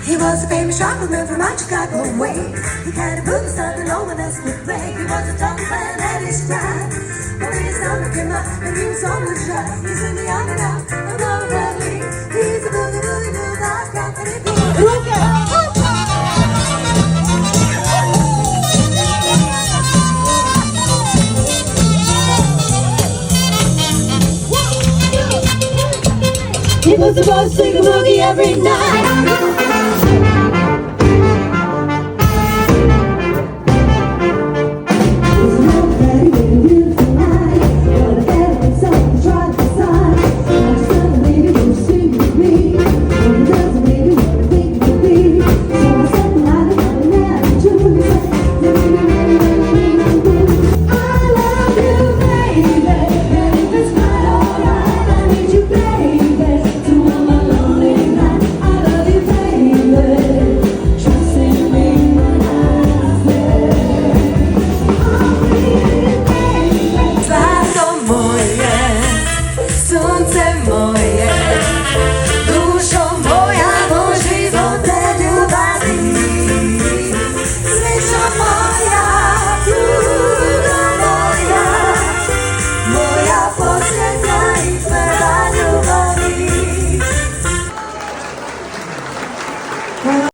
He was a famous shopman from out Chicago way. He had a book started no one else could play. He was a tough man at his stride. But when his summer came up and he was on the dry, he's in the army now, I'm gonna rally. He's a boogie boogie boo, I've got the He was supposed to sing a boogie every night.